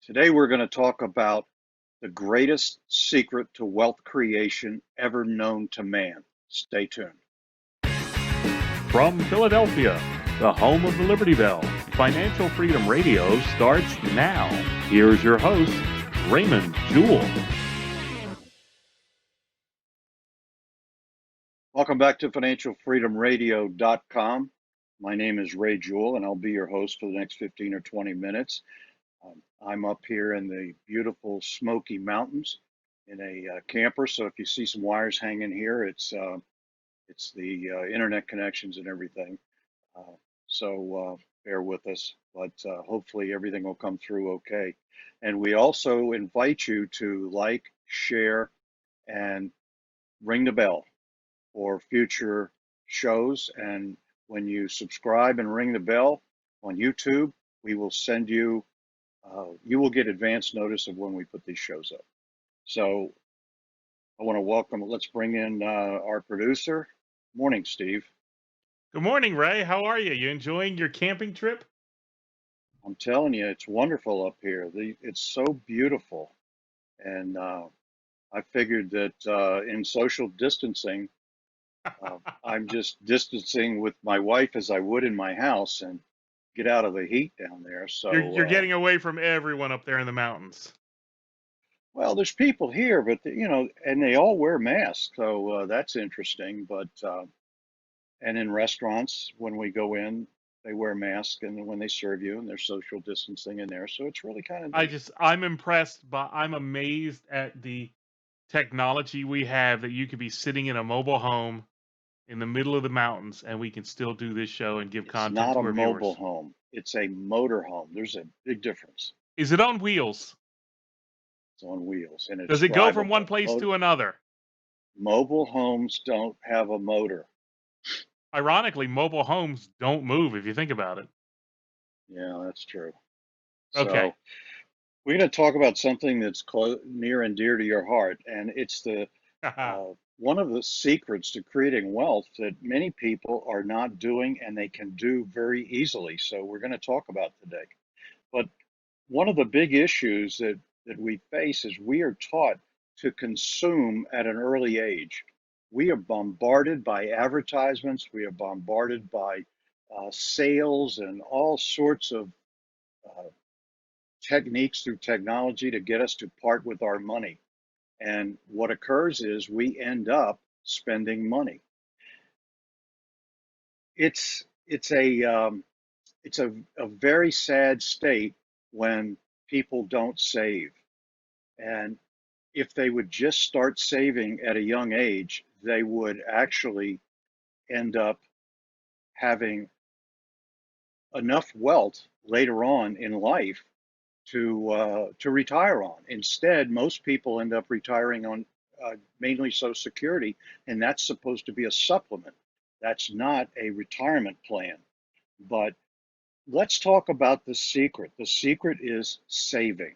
Today, we're going to talk about the greatest secret to wealth creation ever known to man. Stay tuned. From Philadelphia, the home of the Liberty Bell, Financial Freedom Radio starts now. Here's your host, Raymond Jewell. Welcome back to financialfreedomradio.com. My name is Ray Jewell, and I'll be your host for the next 15 or 20 minutes. I'm up here in the beautiful Smoky Mountains in a camper. So if you see some wires hanging here, it's the internet connections and everything. Uh, so bear with us, but hopefully everything will come through okay. And we also invite you to like, share, and ring the bell for future shows. And when you subscribe and ring the bell on YouTube, we will send you, you will get advance notice of when we put these shows up. So I want to welcome, let's bring in our producer. Morning, Steve. Good morning, Ray. How are you? You enjoying your camping trip? I'm telling you, it's wonderful up here. It's so beautiful. And I figured that in social distancing, I'm just distancing with my wife as I would in my house and get out of the heat down there. You're So, getting away from everyone up there in the mountains. well, there's people here, but and they all wear masks, so that's interesting. But and in restaurants, when we go in, they wear masks, and when they serve you, and there's social distancing in there. So it's really kind of neat. I'm impressed I'm amazed at the technology we have that you could be sitting in a mobile home in the middle of the mountains and we can still do this show and give It's content not a to our mobile viewers. home; it's a motor home. There's a big difference. Is it on wheels? It's on wheels and it's Does it go from one drivable. place to another? Mobile homes don't have a motor. Ironically, mobile homes don't move if you think about it. Yeah, that's true. Okay. So we're going to talk about something that's near and dear to your heart, and it's the one of the secrets to creating wealth that many people are not doing and they can do very easily. So we're going to talk about today. But one of the big issues that we face is we are taught to consume at an early age. We are bombarded by advertisements. We are bombarded by sales and all sorts of uh, techniques through technology to get us to part with our money. And what occurs is we end up spending money. It's a very sad state when people don't save. And if they would just start saving at a young age, they would actually end up having enough wealth later on in life to retire on. Instead, most people end up retiring on mainly Social Security, and that's supposed to be a supplement. That's not a retirement plan. But let's talk about the secret. The secret is saving.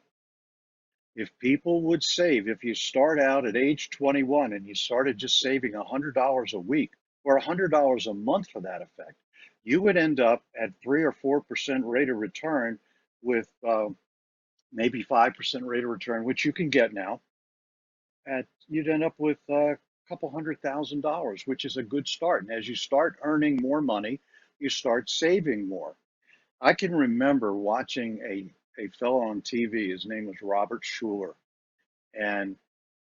If people would save, if you start out at age 21 and you started just saving $100 a week or $100 a month for that effect, you would end up at 3 or 4% rate of return with maybe 5% rate of return, which you can get now. You'd end up with a couple $100,000, which is a good start. And as you start earning more money, you start saving more. I can remember watching a fellow on TV. His name was Robert Schuller, and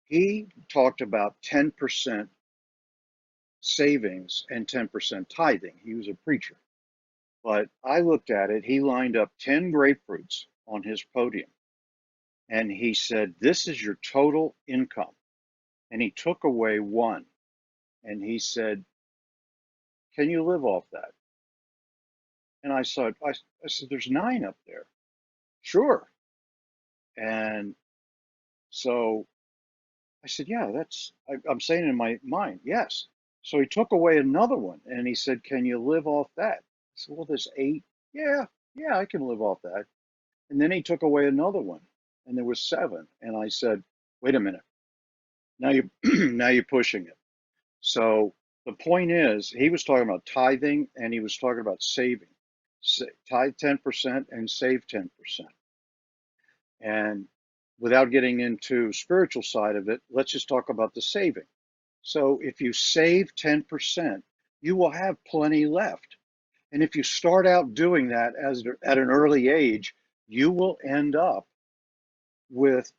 he talked about 10% savings and 10% tithing. He was a preacher. But I looked at it, he lined up 10 grapefruits on his podium, and he said, "This is your total income." And he took away one, and he said, "Can you live off that?" And I said, "There's nine up there." "Sure." And so I said, "Yeah, I'm saying in my mind, yes." So he took away another one and he said, "Can you live off that?" I said, "Well, there's eight." "Yeah, yeah, I can live off that." And then he took away another one and there was seven. And I said, "Wait a minute. Now you now you're pushing it." So the point is, he was talking about tithing and he was talking about saving. Tithe 10% and save 10%. And without getting into spiritual side of it, let's just talk about the saving. So if you save 10%, you will have plenty left. And if you start out doing that at an early age, you will end up with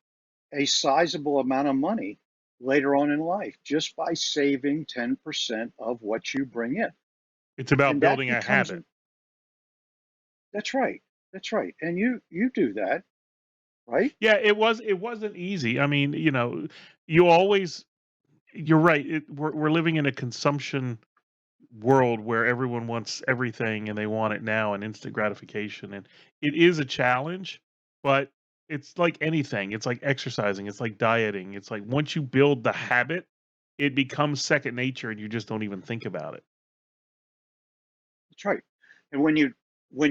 a sizable amount of money later on in life just by saving 10% of what you bring in. It's about And that building a becomes, habit. that's right. That's right. And you do that, right? Yeah, it wasn't easy. I mean, you always you're right. We're living in a consumption world where everyone wants everything and they want it now and instant gratification, and it is a challenge, but it's like anything. It's like exercising, it's like dieting. It's like once you build the habit, it becomes second nature and you just don't even think about it. That's right. And when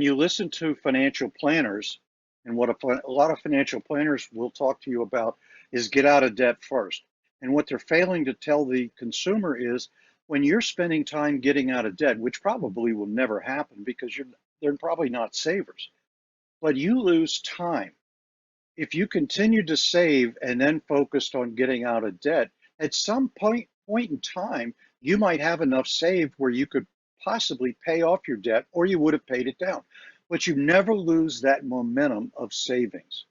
you listen to financial planners, and what a lot of financial planners will talk to you about is get out of debt first. And what they're failing to tell the consumer is when you're spending time getting out of debt, which probably will never happen because they're probably not savers, but you lose time if you continue to save and then focused on getting out of debt, at some point in time, you might have enough saved where you could possibly pay off your debt or you would have paid it down. But you never lose that momentum of savings.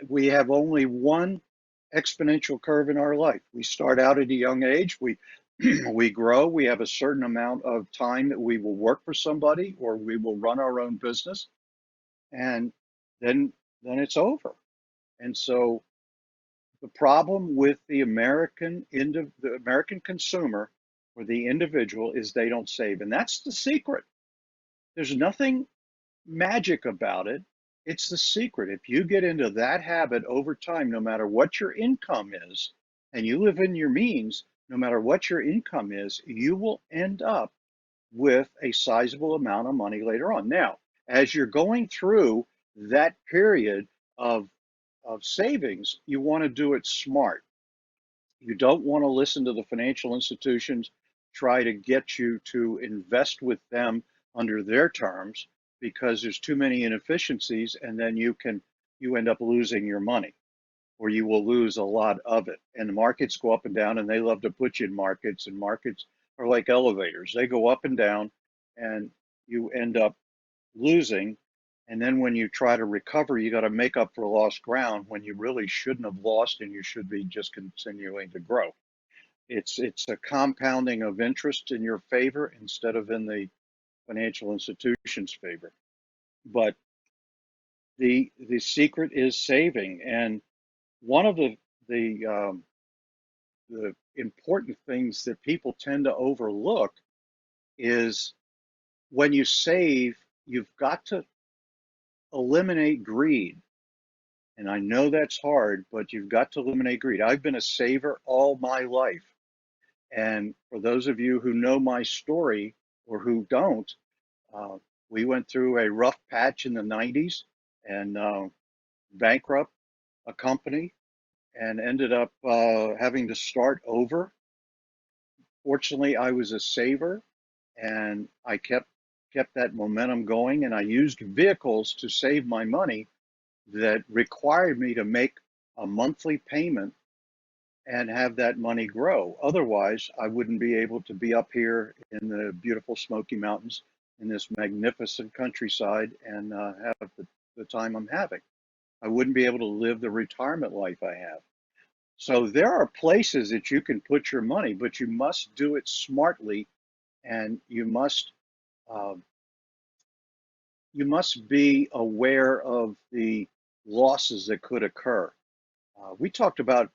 We have only one exponential curve in our life. We start out at a young age, we we grow, we have a certain amount of time that we will work for somebody or we will run our own business, and then it's over. And so the problem with the American consumer or the individual is they don't save, and that's the secret. There's nothing magic about it. It's the secret. If you get into that habit over time, no matter what your income is, and you live in your means, no matter what your income is, you will end up with a sizable amount of money later on. Now, as you're going through that period of savings, you want to do it smart. You don't want to listen to the financial institutions try to get you to invest with them under their terms because there's too many inefficiencies, and then you end up losing your money or you will lose a lot of it. And the markets go up and down, and they love to put you in markets, and markets are like elevators. They go up and down, and you end up losing. And then when you try to recover, you got to make up for lost ground when you really shouldn't have lost, and you should be just continuing to grow. It's a compounding of interest in your favor instead of in the financial institution's favor. But the secret is saving, and one of the important things that people tend to overlook is when you save, you've got to eliminate greed. And I know that's hard, but you've got to eliminate greed. I've been a saver all my life. And for those of you who know my story or who don't, uh, we went through a rough patch in the 90s and bankrupt a company and ended up having to start over. Fortunately, I was a saver and I kept that momentum going, and I used vehicles to save my money that required me to make a monthly payment and have that money grow. Otherwise, I wouldn't be able to be up here in the beautiful Smoky Mountains in this magnificent countryside and have the time I'm having. I wouldn't be able to live the retirement life I have. So there are places that you can put your money, but you must do it smartly, and uh, you must be aware of the losses that could occur. We talked about,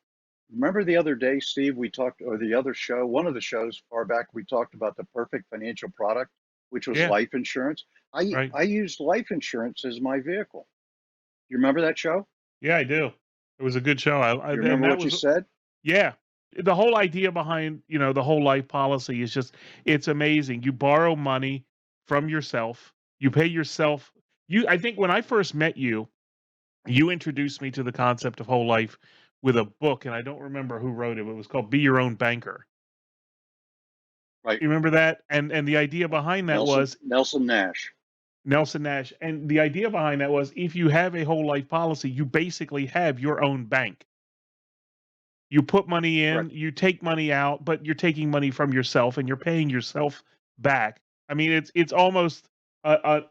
remember the other day, Steve, we talked, or the other show, one of the shows far back, we talked about the perfect financial product, which was Yeah, life insurance. right. I used life insurance as my vehicle. You remember that show? Yeah, I do. It was a good show. Do you And remember that what you was said? yeah. The whole idea behind, the whole life policy is just it's amazing. You borrow money from yourself. You pay yourself. I think when I first met you, you introduced me to the concept of whole life with a book, and I don't remember who wrote it, but it was called Be Your Own Banker. Right. You remember that? And the idea behiand that was Nelson Nash. Nelson Nash. And the idea behind that was if you have a whole life policy, you basically have your own bank. You put money in, Correct. you take money out, but you're taking money from yourself and you're paying yourself back. I mean, it's almost a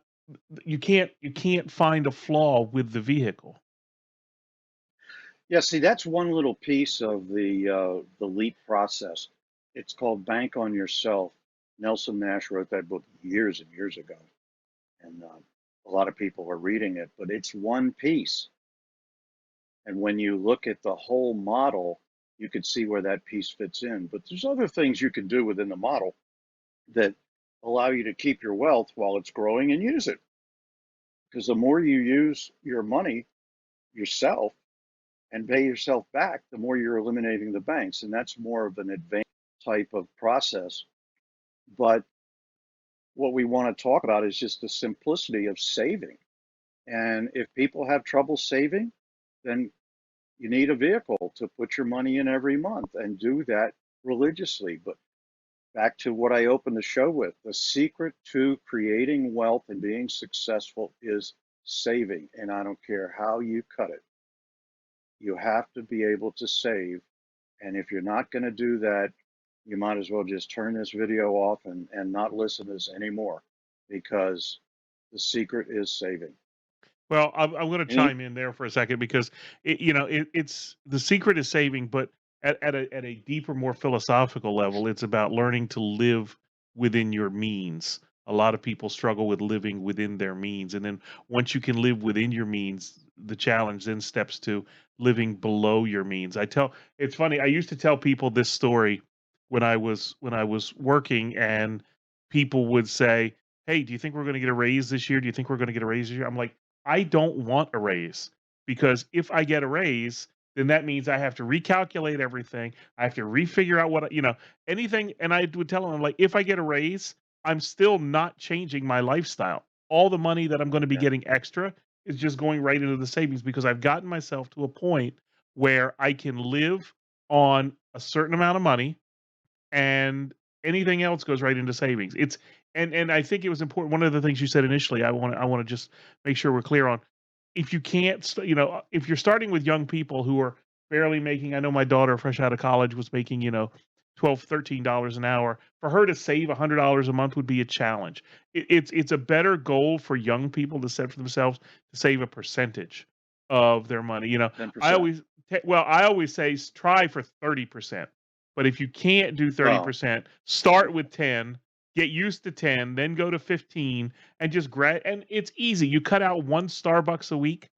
you can't find a flaw with the vehicle. Yeah, see, that's one little piece of the LEAP process. It's called Bank on Yourself. Nelson Nash wrote that book years and years ago, and a lot of people are reading it. But it's one piece, and when you look at the whole model, you can see where that piece fits in. But there's other things you can do within the model that allow you to keep your wealth while it's growing and use it. Because the more you use your money yourself and pay yourself back, the more you're eliminating the banks. And that's more of an advanced type of process. But what we want to talk about is just the simplicity of saving. And if people have trouble saving, then you need a vehicle to put your money in every month and do that religiously. But back to what I opened the show with, the secret to creating wealth and being successful is saving. And I don't care how you cut it, you have to be able to save. And if you're not going to do that, you might as well just turn this video off and not listen to this anymore because the secret is saving. Well, I'm going to Any, chime in there for a second because it's the secret is saving, but at a deeper, more philosophical level, it's about learning to live within your means. A lot of people struggle with living within their means, and then once you can live within your means, the challenge then steps to living below your means. It's funny. I used to tell people this story when I was working, and people would say, "Hey, do you think we're going to get a raise this year? Do you think we're going to get a raise this year?" I'm like, I don't want a raise because if I get a raise, then that means I have to recalculate everything. I have to refigure out anything. And I would tell them, I'm like, if I get a raise, I'm still not changing my lifestyle. All the money that I'm going to be yeah, getting extra is just going right into the savings because I've gotten myself to a point where I can live on a certain amount of money and anything else goes right into savings. And I think it was important. One of the things you said initially, I want to just make sure we're clear on. If you can't, if you're starting with young people who are barely making, I know my daughter, fresh out of college, was making, 12, $13 an hour. For her to save $100 a month would be a challenge. It's a better goal for young people to set for themselves to save a percentage of their money. I 10%. always, I always say try for 30%. But if you can't do Well, 30%, start with 10, get used to 10, then go to 15 and just and it's easy. You cut out one Starbucks a week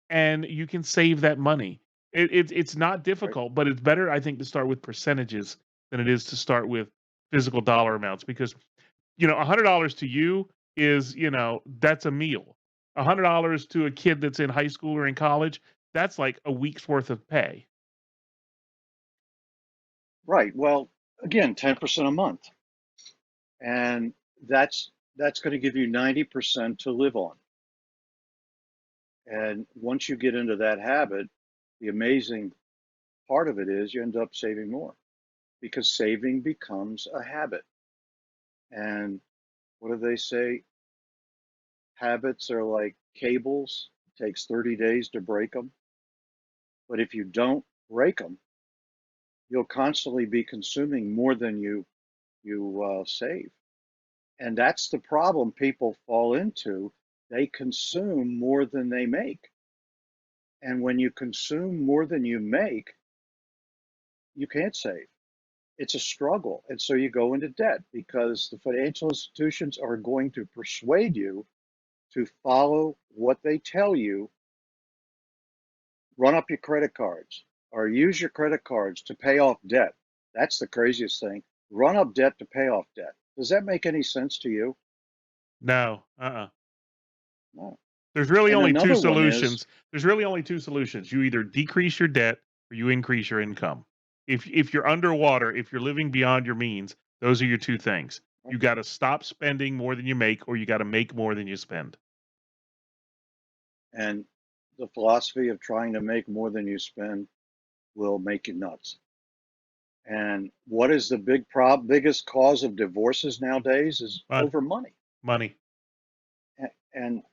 and you can save that money. It's not right, difficult, but it's better, I think, to start with percentages than it is to start with physical dollar amounts because $100 to you is that's a meal. $100 to a kid that's in high school or in college, that's like a week's worth of pay. right. Well, again, 10% a month. And that's going to give you 90% to live on. And once you get into that habit, the amazing part of it is you end up saving more because saving becomes a habit. And what do they say? Habits are like cables. It takes 30 days to break them. But if you don't break them, you'll constantly be consuming more than you save. And that's the problem people fall into. They consume more than they make. And when you consume more than you make, you can't save. It's a struggle. And so you go into debt because the financial institutions are going to persuade you to follow what they tell you. Run up your credit cards or use your credit cards to pay off debt. That's the craziest thing. Run up debt to pay off debt. Does that make any sense to you? No, No. There's really And only 2 another one is, solutions. There's really only 2 solutions. You either decrease your debt or you increase your income. If you're underwater, if you're living beyond your means, those are your 2 things. You gotta stop spending more than you make, or you gotta make more than you spend. and the philosophy of trying to make more than you spend will make you nuts. And what is the biggest cause of divorces nowadays is Mon over money. money. And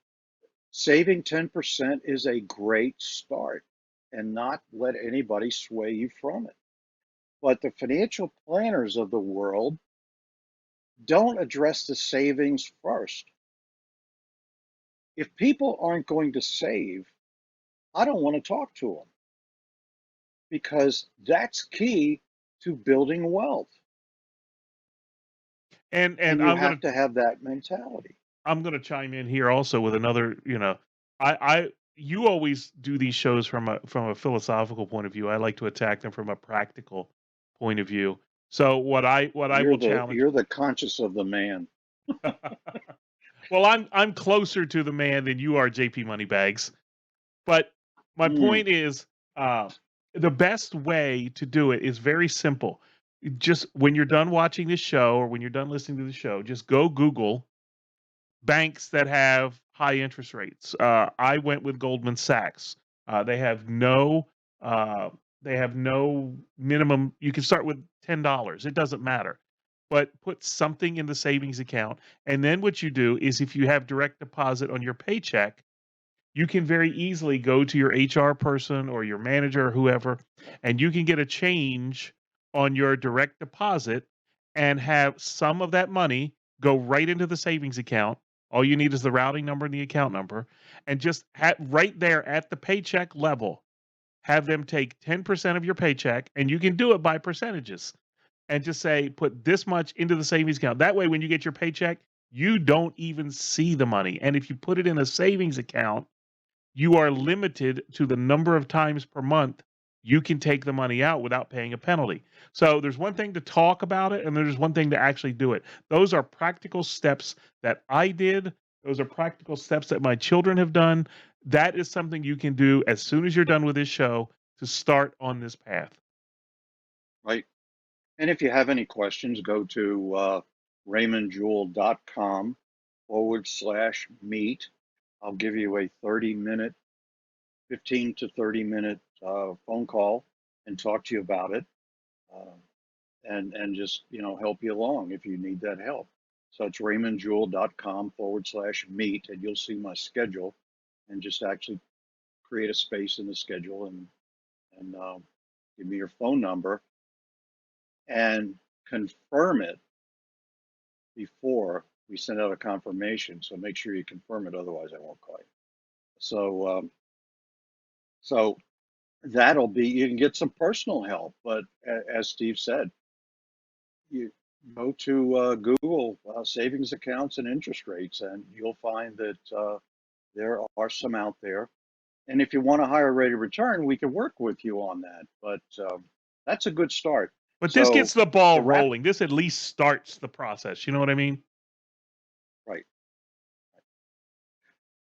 saving 10% is a great start, and not let anybody sway you from it. But the financial planners of the world don't address the savings first. If people aren't going to save, I don't want to talk to them, because that's key to building wealth. And And you have to have that mentality. I'm gonna chime in here also with another, I you always do these shows from a philosophical point of view. I like to attack them from a practical point of view. So what I will challenge. You're the conscious of the man. Well, I'm closer to the man than you are, JP Moneybags. But my Mm, point is, uh, the best way to do it is very simple. Just when you're done watching this show or when you're done listening to the show, just go Google banks that have high interest rates. I went with Goldman Sachs. They have no uh, they have no minimum. You can start with $10. It doesn't matter, but put something in the savings account. And then what you do is, if you have direct deposit on your paycheck, you can very easily go to your HR person or your manager or whoever, and you can get a change on your direct deposit and have some of that money go right into the savings account. All you need is the routing number and the account number, and just right there at the paycheck level, have them take 10% of your paycheck, and you can do it by percentages, and just say, put this much into the savings account. That way, when you get your paycheck, you don't even see the money. And if you put it in a savings account, you are limited to the number of times per month you can take the money out without paying a penalty. So there's one thing to talk about it, and there's one thing to actually do it. Those are practical steps that I did. Those are practical steps that my children have done. That is something you can do as soon as you're done with this show to start on this path. right. And if you have any questions, go to raymondjewell.com/meet. I'll give you a 30-minute, 15 to 30-minute phone call and talk to you about it, uh, and just help you along if you need that help. So it's raymondjewell.com/meet, and you'll see my schedule, and just actually create a space in the schedule, and give me your phone number and confirm it before we send out a confirmation. So make sure you confirm it, otherwise I won't call you. So that'll be, you can get some personal help, but as Steve said, you go to Google savings accounts and interest rates, and you'll find that there are some out there. And if you want a higher rate of return, we can work with you on that. But that's a good start. But this So gets the ball to wrap, rolling. This at least starts the process. You know what I mean? right.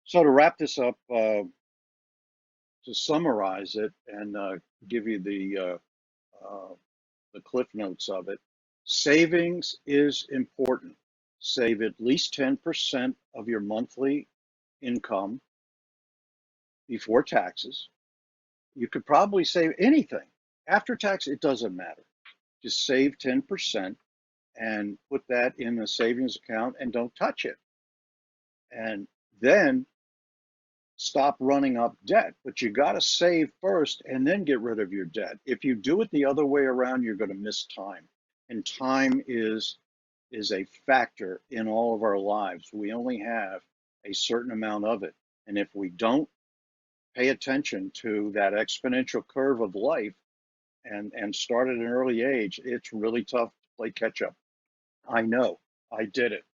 So to wrap this up, to summarize it and give you uh, the cliff notes of it, savings is important. Save at least 10% of your monthly income before taxes. You could probably save anything after tax, it doesn't matter. Just save 10% and put that in a savings account and don't touch it. And then stop running up debt. But you got to save first and then get rid of your debt. If you do it the other way around, you're going to miss time. And time is a factor in all of our lives. We only have a certain amount of it. And if we don't pay attention to that exponential curve of life and start at an early age, it's really tough to play catch up. I know, I did it,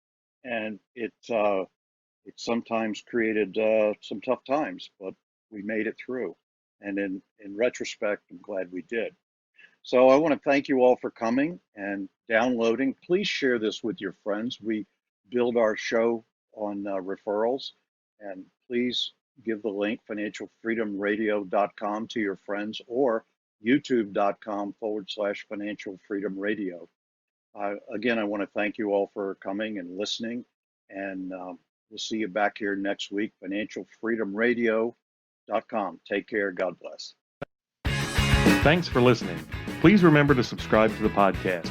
and it sometimes created some tough times, but we made it through. And in retrospect, I'm glad we did. So I want to thank you all for coming and downloading. Please share this with your friends. We build our show on referrals, and please give the link financialfreedomradio.com to your friends, or youtube.com/financial freedom radio. Again, I want to thank you all for coming and listening, and we'll see you back here next week, financialfreedomradio.com. Take care. God bless. Thanks for listening. Please remember to subscribe to the podcast.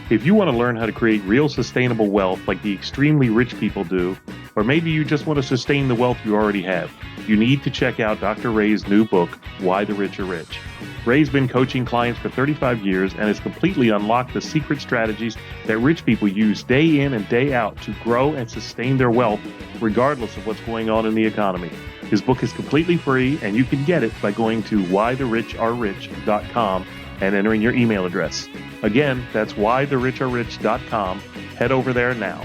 If you want to learn how to create real sustainable wealth like the extremely rich people do, or maybe you just want to sustain the wealth you already have, you need to check out Dr. Ray's new book, Why the Rich Are Rich. Ray's been coaching clients for 35 years and has completely unlocked the secret strategies that rich people use day in and day out to grow and sustain their wealth, regardless of what's going on in the economy. His book is completely free, and you can get it by going to whythericharerich.com and entering your email address. Again, that's whythericharerich.com. Head over there now.